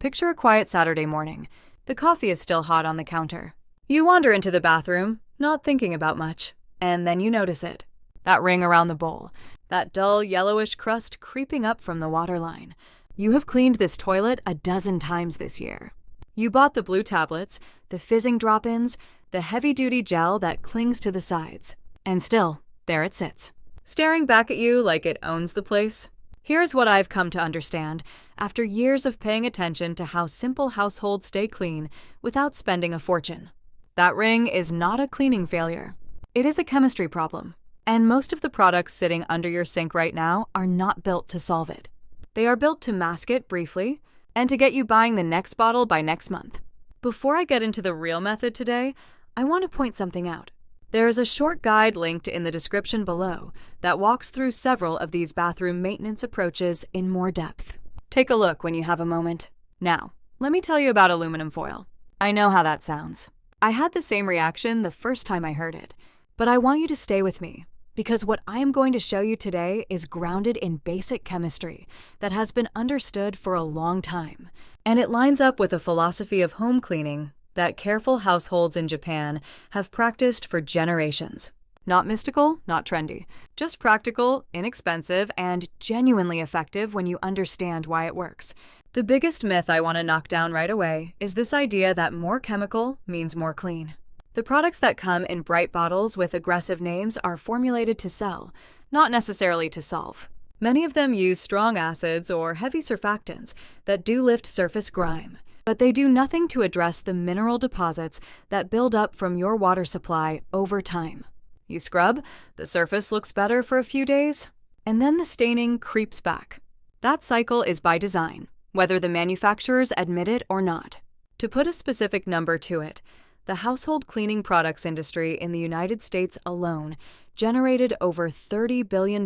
Picture a quiet Saturday morning. The coffee is still hot on the counter. You wander into the bathroom, not thinking about much, and then you notice it. That ring around the bowl, that dull yellowish crust creeping up from the waterline. You have cleaned this toilet a dozen times this year. You bought the blue tablets, the fizzing drop-ins, the heavy-duty gel that clings to the sides. And still, there it sits, staring back at you like it owns the place. Here's what I've come to understand after years of paying attention to how simple households stay clean without spending a fortune. That ring is not a cleaning failure. It is a chemistry problem. And most of the products sitting under your sink right now are not built to solve it. They are built to mask it briefly and to get you buying the next bottle by next month. Before I get into the real method today, I want to point something out. There is a short guide linked in the description below that walks through several of these bathroom maintenance approaches in more depth. Take a look when you have a moment. Now, let me tell you about aluminum foil. I know how that sounds. I had the same reaction the first time I heard it, but I want you to stay with me because what I am going to show you today is grounded in basic chemistry that has been understood for a long time, and it lines up with a philosophy of home cleaning that careful households in Japan have practiced for generations. Not mystical, not trendy, just practical, inexpensive, and genuinely effective when you understand why it works. The biggest myth I want to knock down right away is this idea that more chemical means more clean. The products that come in bright bottles with aggressive names are formulated to sell, not necessarily to solve. Many of them use strong acids or heavy surfactants that do lift surface grime, but they do nothing to address the mineral deposits that build up from your water supply over time. You scrub, the surface looks better for a few days, and then the staining creeps back. That cycle is by design, whether the manufacturers admit it or not. To put a specific number to it, the household cleaning products industry in the United States alone generated over $30 billion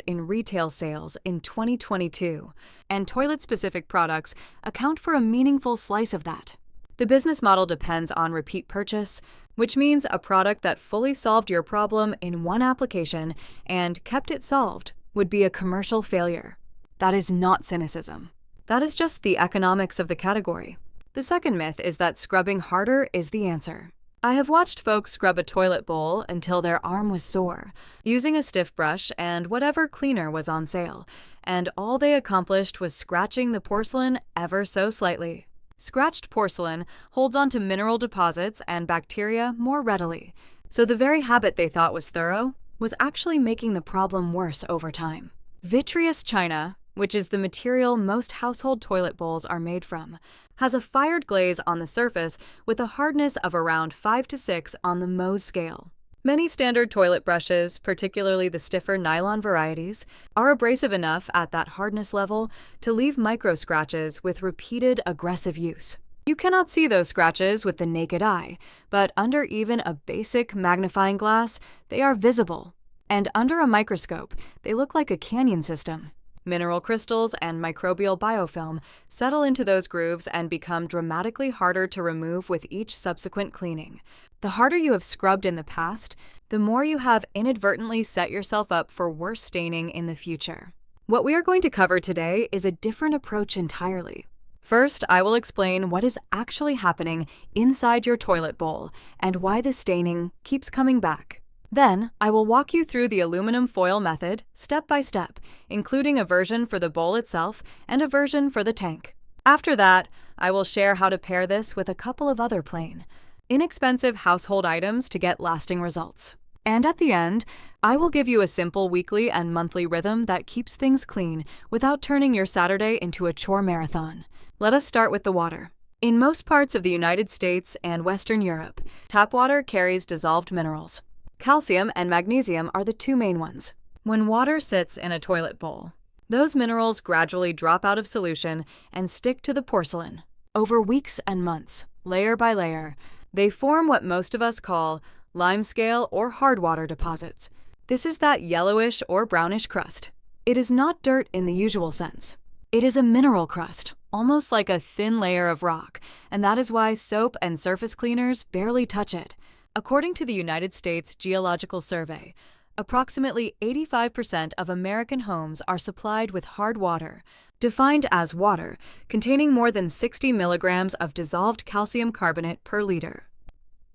in retail sales in 2022, and toilet-specific products account for a meaningful slice of that. The business model depends on repeat purchase, which means a product that fully solved your problem in one application and kept it solved would be a commercial failure. That is not cynicism. That is just the economics of the category. The second myth is that scrubbing harder is the answer. I have watched folks scrub a toilet bowl until their arm was sore, using a stiff brush and whatever cleaner was on sale, and all they accomplished was scratching the porcelain ever so slightly. Scratched porcelain holds onto mineral deposits and bacteria more readily, so the very habit they thought was thorough was actually making the problem worse over time. Vitreous china, which is the material most household toilet bowls are made from, has a fired glaze on the surface with a hardness of around 5 to 6 on the Mohs scale. Many standard toilet brushes, particularly the stiffer nylon varieties, are abrasive enough at that hardness level to leave micro scratches with repeated aggressive use. You cannot see those scratches with the naked eye, but under even a basic magnifying glass, they are visible. And under a microscope, they look like a canyon system. Mineral crystals and microbial biofilm settle into those grooves and become dramatically harder to remove with each subsequent cleaning. The harder you have scrubbed in the past, the more you have inadvertently set yourself up for worse staining in the future. What we are going to cover today is a different approach entirely. First, I will explain what is actually happening inside your toilet bowl and why the staining keeps coming back. Then, I will walk you through the aluminum foil method, step by step, including a version for the bowl itself and a version for the tank. After that, I will share how to pair this with a couple of other plain, inexpensive household items to get lasting results. And at the end, I will give you a simple weekly and monthly rhythm that keeps things clean without turning your Saturday into a chore marathon. Let us start with the water. In most parts of the United States and Western Europe, tap water carries dissolved minerals. Calcium and magnesium are the two main ones. When water sits in a toilet bowl, those minerals gradually drop out of solution and stick to the porcelain. Over weeks and months, layer by layer, they form what most of us call limescale or hard water deposits. This is that yellowish or brownish crust. It is not dirt in the usual sense. It is a mineral crust, almost like a thin layer of rock, and that is why soap and surface cleaners barely touch it. According to the United States Geological Survey, approximately 85% of American homes are supplied with hard water, defined as water containing more than 60 milligrams of dissolved calcium carbonate per liter.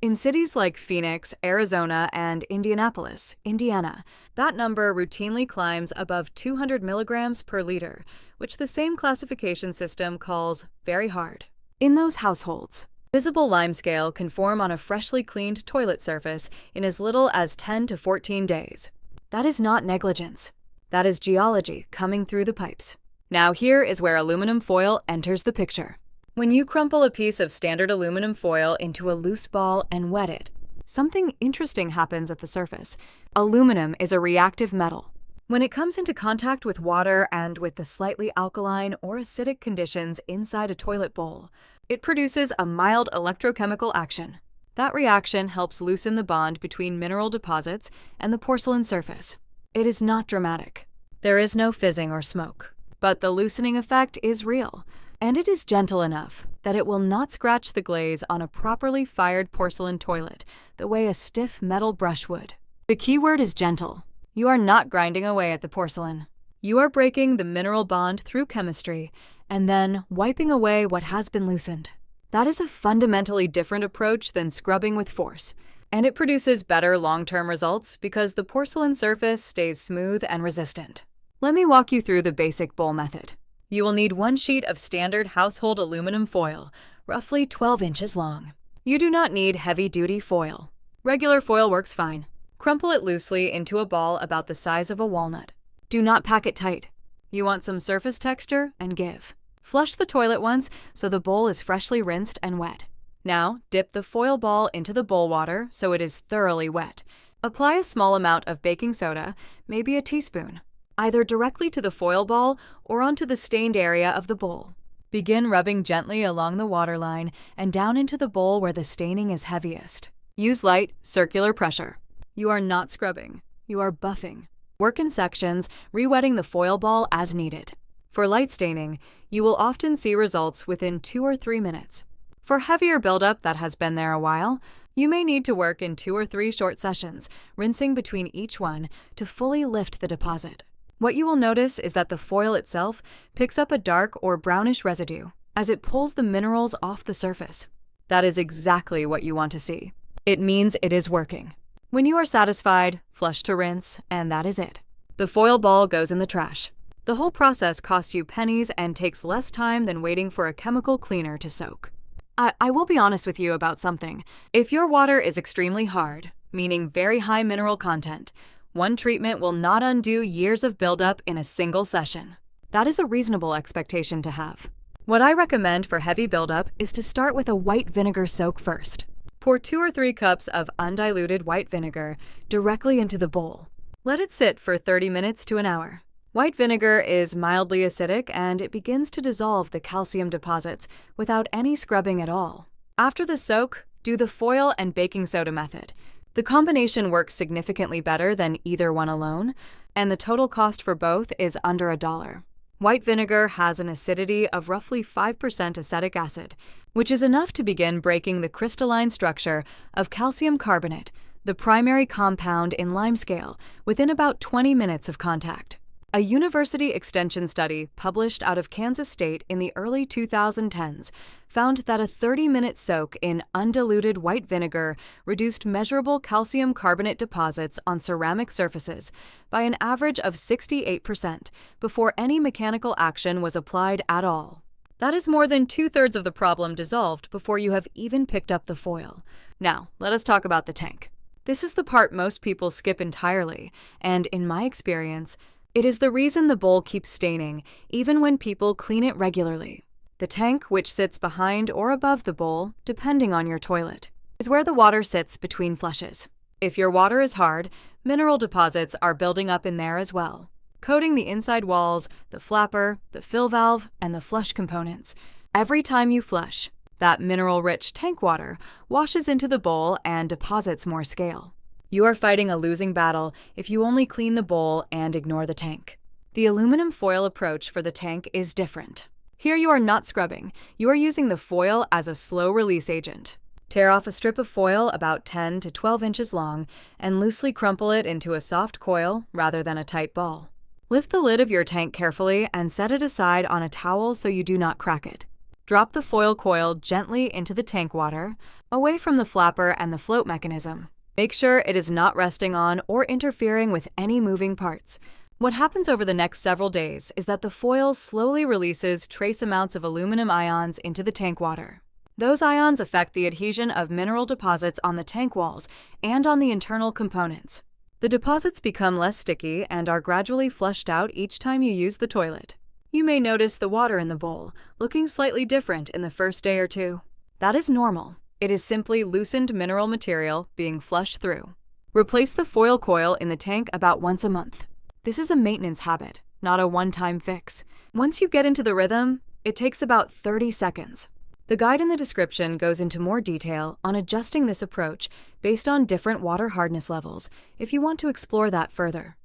In cities like Phoenix, Arizona, and Indianapolis, Indiana, that number routinely climbs above 200 milligrams per liter, which the same classification system calls very hard. In those households, visible limescale can form on a freshly cleaned toilet surface in as little as 10 to 14 days. That is not negligence. That is geology coming through the pipes. Now here is where aluminum foil enters the picture. When you crumple a piece of standard aluminum foil into a loose ball and wet it, something interesting happens at the surface. Aluminum is a reactive metal. When it comes into contact with water and with the slightly alkaline or acidic conditions inside a toilet bowl, it produces a mild electrochemical action. That reaction helps loosen the bond between mineral deposits and the porcelain surface. It is not dramatic. There is no fizzing or smoke, but the loosening effect is real. And it is gentle enough that it will not scratch the glaze on a properly fired porcelain toilet the way a stiff metal brush would. The key word is gentle. You are not grinding away at the porcelain. You are breaking the mineral bond through chemistry and then wiping away what has been loosened. That is a fundamentally different approach than scrubbing with force, and it produces better long-term results because the porcelain surface stays smooth and resistant. Let me walk you through the basic bowl method. You will need 1 sheet of standard household aluminum foil, roughly 12 inches long. You do not need heavy-duty foil. Regular foil works fine. Crumple it loosely into a ball about the size of a walnut. Do not pack it tight. You want some surface texture and give. Flush the toilet once so the bowl is freshly rinsed and wet. Now, dip the foil ball into the bowl water so it is thoroughly wet. Apply a small amount of baking soda, maybe a teaspoon, either directly to the foil ball or onto the stained area of the bowl. Begin rubbing gently along the waterline and down into the bowl where the staining is heaviest. Use light, circular pressure. You are not scrubbing. You are buffing. Work in sections, re-wetting the foil ball as needed. For light staining, you will often see results within 2 or 3 minutes. For heavier buildup that has been there a while, you may need to work in 2 or 3 short sessions, rinsing between each one to fully lift the deposit. What you will notice is that the foil itself picks up a dark or brownish residue as it pulls the minerals off the surface. That is exactly what you want to see. It means it is working. When you are satisfied, flush to rinse, and that is it. The foil ball goes in the trash. The whole process costs you pennies and takes less time than waiting for a chemical cleaner to soak. I will be honest with you about something. If your water is extremely hard, meaning very high mineral content, one treatment will not undo years of buildup in a single session. That is a reasonable expectation to have. What I recommend for heavy buildup is to start with a white vinegar soak first. Pour 2 or 3 cups of undiluted white vinegar directly into the bowl. Let it sit for 30 minutes to an hour. White vinegar is mildly acidic and it begins to dissolve the calcium deposits without any scrubbing at all. After the soak, do the foil and baking soda method. The combination works significantly better than either one alone, and the total cost for both is under $1. White vinegar has an acidity of roughly 5% acetic acid, which is enough to begin breaking the crystalline structure of calcium carbonate, the primary compound in limescale, within about 20 minutes of contact. A university extension study published out of Kansas State in the early 2010s found that a 30-minute soak in undiluted white vinegar reduced measurable calcium carbonate deposits on ceramic surfaces by an average of 68% before any mechanical action was applied at all. That is more than 2/3 of the problem dissolved before you have even picked up the foil. Now, let us talk about the tank. This is the part most people skip entirely, and in my experience, it is the reason the bowl keeps staining, even when people clean it regularly. The tank, which sits behind or above the bowl, depending on your toilet, is where the water sits between flushes. If your water is hard, mineral deposits are building up in there as well, coating the inside walls, the flapper, the fill valve, and the flush components. Every time you flush, that mineral-rich tank water washes into the bowl and deposits more scale. You are fighting a losing battle if you only clean the bowl and ignore the tank. The aluminum foil approach for the tank is different. Here you are not scrubbing, you are using the foil as a slow-release agent. Tear off a strip of foil about 10 to 12 inches long and loosely crumple it into a soft coil rather than a tight ball. Lift the lid of your tank carefully and set it aside on a towel so you do not crack it. Drop the foil coil gently into the tank water, away from the flapper and the float mechanism. Make sure it is not resting on or interfering with any moving parts. What happens over the next several days is that the foil slowly releases trace amounts of aluminum ions into the tank water. Those ions affect the adhesion of mineral deposits on the tank walls and on the internal components. The deposits become less sticky and are gradually flushed out each time you use the toilet. You may notice the water in the bowl looking slightly different in the first day or two. That is normal. It is simply loosened mineral material being flushed through. Replace the foil coil in the tank about once a month. This is a maintenance habit, not a one-time fix. Once you get into the rhythm, it takes about 30 seconds. The guide in the description goes into more detail on adjusting this approach based on different water hardness levels if you want to explore that further.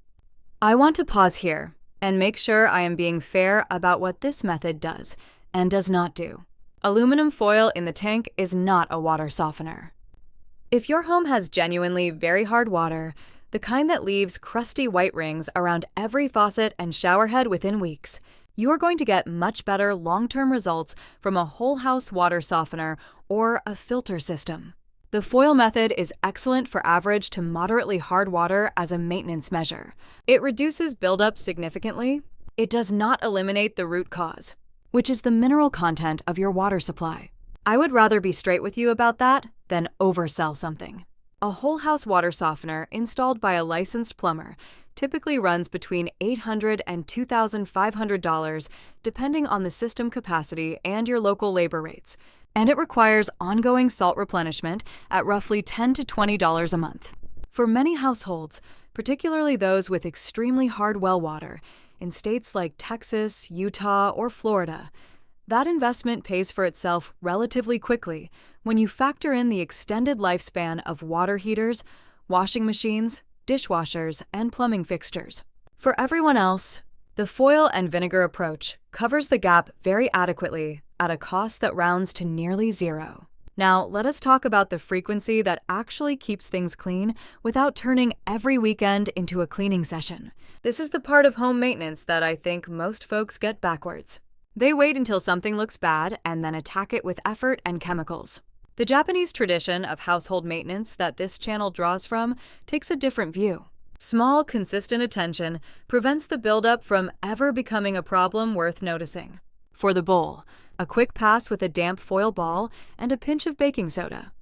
I want to pause here and make sure I am being fair about what this method does and does not do. Aluminum foil in the tank is not a water softener. If your home has genuinely very hard water, the kind that leaves crusty white rings around every faucet and shower head within weeks, you are going to get much better long-term results from a whole house water softener or a filter system. The foil method is excellent for average to moderately hard water as a maintenance measure. It reduces buildup significantly. It does not eliminate the root cause, which is the mineral content of your water supply. I would rather be straight with you about that than oversell something. A whole house water softener installed by a licensed plumber typically runs between $800 and $2,500 depending on the system capacity and your local labor rates, and it requires ongoing salt replenishment at roughly $10 to $20 a month. For many households, particularly those with extremely hard well water, in states like Texas, Utah, or Florida, that investment pays for itself relatively quickly when you factor in the extended lifespan of water heaters, washing machines, dishwashers, and plumbing fixtures. For everyone else, the foil and vinegar approach covers the gap very adequately at a cost that rounds to nearly zero. Now, let us talk about the frequency that actually keeps things clean without turning every weekend into a cleaning session. This is the part of home maintenance that I think most folks get backwards. They wait until something looks bad and then attack it with effort and chemicals. The Japanese tradition of household maintenance that this channel draws from takes a different view. Small, consistent attention prevents the buildup from ever becoming a problem worth noticing. For the bowl, a quick pass with a damp foil ball and a pinch of baking soda.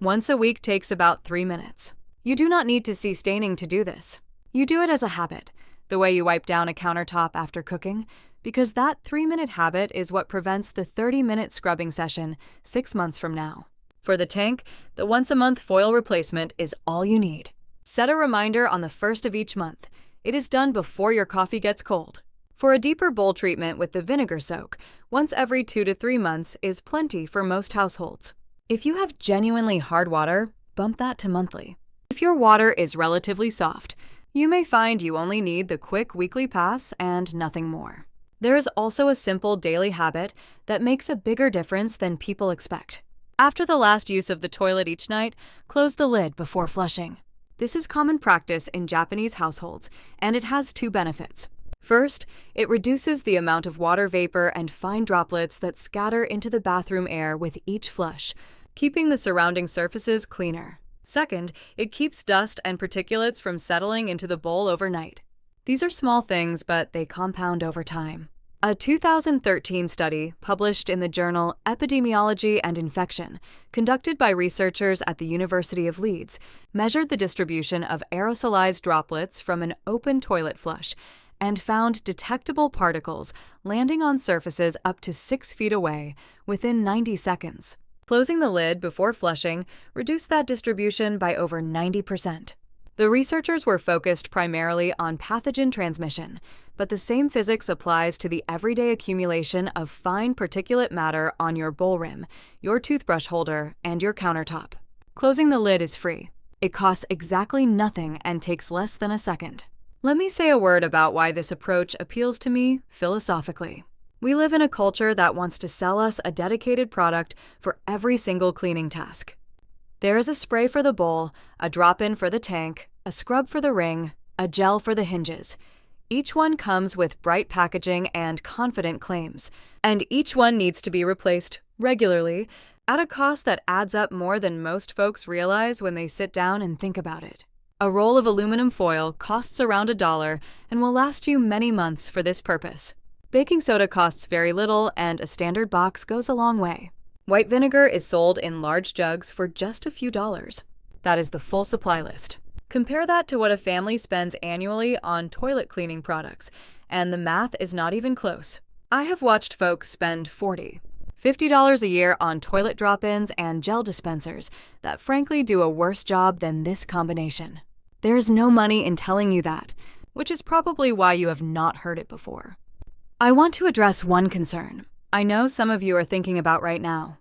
Once a week takes about 3 minutes. You do not need to see staining to do this. You do it as a habit, the way you wipe down a countertop after cooking, because that 3-minute habit is what prevents the 30-minute scrubbing session 6 months from now. For the tank, the once-a-month foil replacement is all you need. Set a reminder on the first of each month. It is done before your coffee gets cold. For a deeper bowl treatment with the vinegar soak, once every 2 to 3 months is plenty for most households. If you have genuinely hard water, bump that to monthly. If your water is relatively soft, you may find you only need the quick weekly pass and nothing more. There is also a simple daily habit that makes a bigger difference than people expect. After the last use of the toilet each night, close the lid before flushing. This is common practice in Japanese households, and it has 2 benefits. First, it reduces the amount of water vapor and fine droplets that scatter into the bathroom air with each flush, keeping the surrounding surfaces cleaner. Second, it keeps dust and particulates from settling into the bowl overnight. These are small things, but they compound over time. A 2013 study published in the journal Epidemiology and Infection, conducted by researchers at the University of Leeds, measured the distribution of aerosolized droplets from an open toilet flush and found detectable particles landing on surfaces up to 6 feet away within 90 seconds. Closing the lid before flushing reduced that distribution by over 90%. The researchers were focused primarily on pathogen transmission, but the same physics applies to the everyday accumulation of fine particulate matter on your bowl rim, your toothbrush holder, and your countertop. Closing the lid is free. It costs exactly nothing and takes less than a second. Let me say a word about why this approach appeals to me philosophically. We live in a culture that wants to sell us a dedicated product for every single cleaning task. There is a spray for the bowl, a drop-in for the tank, a scrub for the ring, a gel for the hinges. Each one comes with bright packaging and confident claims, and each one needs to be replaced regularly at a cost that adds up more than most folks realize when they sit down and think about it. A roll of aluminum foil costs around $1 and will last you many months for this purpose. Baking soda costs very little, and a standard box goes a long way. White vinegar is sold in large jugs for just a few dollars. That is the full supply list. Compare that to what a family spends annually on toilet cleaning products, and the math is not even close. I have watched folks spend $40, $50 a year on toilet drop-ins and gel dispensers that frankly do a worse job than this combination. There is no money in telling you that, which is probably why you have not heard it before. I want to address one concern I know some of you are thinking about right now.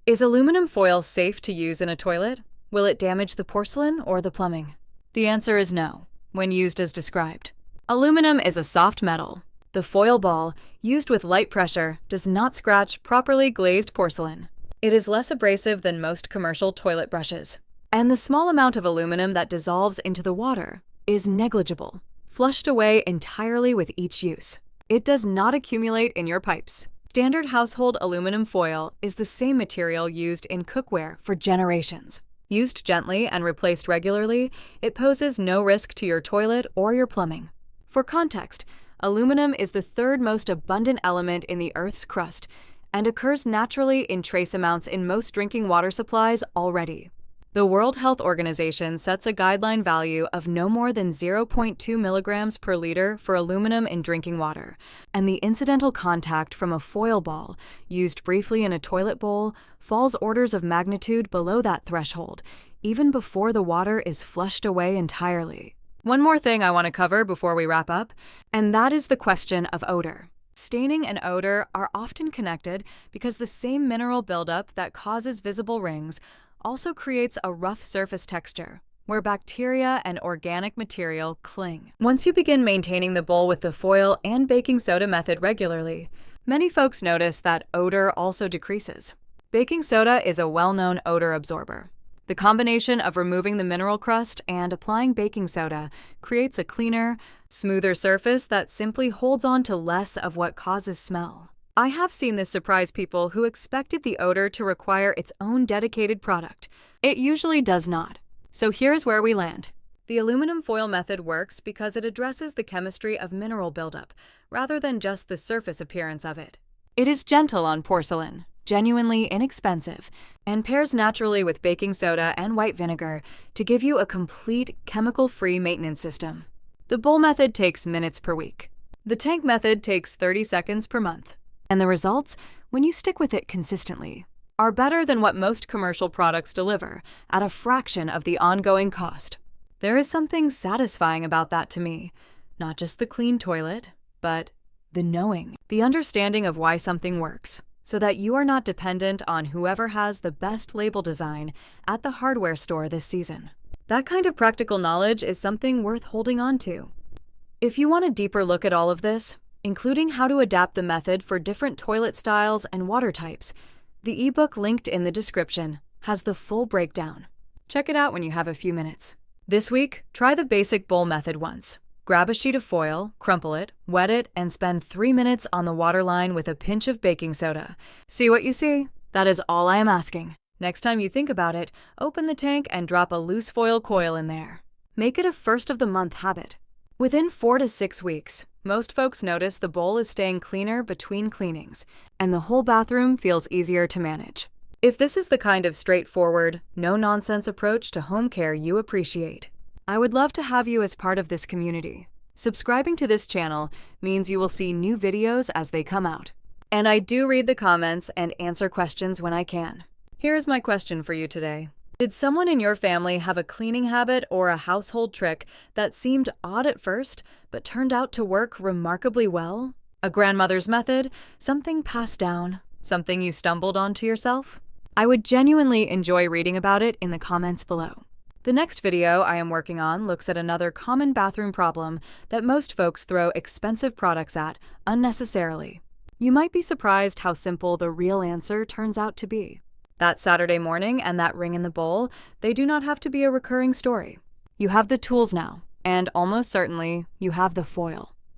Is aluminum foil safe to use in a toilet? Will it damage the porcelain or the plumbing? The answer is no, when used as described. Aluminum is a soft metal. The foil ball, used with light pressure, does not scratch properly glazed porcelain. It is less abrasive than most commercial toilet brushes. And the small amount of aluminum that dissolves into the water is negligible, flushed away entirely with each use. It does not accumulate in your pipes. Standard household aluminum foil is the same material used in cookware for generations. Used gently and replaced regularly, it poses no risk to your toilet or your plumbing. For context, aluminum is the third most abundant element in the Earth's crust and occurs naturally in trace amounts in most drinking water supplies already. The World Health Organization sets a guideline value of no more than 0.2 milligrams per liter for aluminum in drinking water, and the incidental contact from a foil ball, used briefly in a toilet bowl, falls orders of magnitude below that threshold, even before the water is flushed away entirely. One more thing I want to cover before we wrap up, and that is the question of odor. Staining and odor are often connected because the same mineral buildup that causes visible rings also creates a rough surface texture, where bacteria and organic material cling. Once you begin maintaining the bowl with the foil and baking soda method regularly, many folks notice that odor also decreases. Baking soda is a well-known odor absorber. The combination of removing the mineral crust and applying baking soda creates a cleaner, smoother surface that simply holds on to less of what causes smell. I have seen this surprise people who expected the odor to require its own dedicated product. It usually does not. So here's where we land. The aluminum foil method works because it addresses the chemistry of mineral buildup, rather than just the surface appearance of it. It is gentle on porcelain, genuinely inexpensive, and pairs naturally with baking soda and white vinegar to give you a complete chemical-free maintenance system. The bowl method takes minutes per week. The tank method takes 30 seconds per month. And the results, when you stick with it consistently, are better than what most commercial products deliver at a fraction of the ongoing cost. There is something satisfying about that to me. Not just the clean toilet, but the knowing, the understanding of why something works, so that you are not dependent on whoever has the best label design at the hardware store this season. That kind of practical knowledge is something worth holding on to. If you want a deeper look at all of this, including how to adapt the method for different toilet styles and water types, the ebook linked in the description has the full breakdown. Check it out when you have a few minutes. This week, try the basic bowl method once. Grab a sheet of foil, crumple it, wet it, and spend 3 minutes on the waterline with a pinch of baking soda. See what you see? That is all I am asking. Next time you think about it, open the tank and drop a loose foil coil in there. Make it a first-of-the-month habit. Within 4 to 6 weeks, most folks notice the bowl is staying cleaner between cleanings, and the whole bathroom feels easier to manage. If this is the kind of straightforward, no-nonsense approach to home care you appreciate, I would love to have you as part of this community. Subscribing to this channel means you will see new videos as they come out. And I do read the comments and answer questions when I can. Here is my question for you today. Did someone in your family have a cleaning habit or a household trick that seemed odd at first, but turned out to work remarkably well? A grandmother's method? Something passed down? Something you stumbled onto yourself? I would genuinely enjoy reading about it in the comments below. The next video I am working on looks at another common bathroom problem that most folks throw expensive products at unnecessarily. You might be surprised how simple the real answer turns out to be. That Saturday morning and that ring in the bowl, they do not have to be a recurring story. You have the tools now, and almost certainly you have the foil.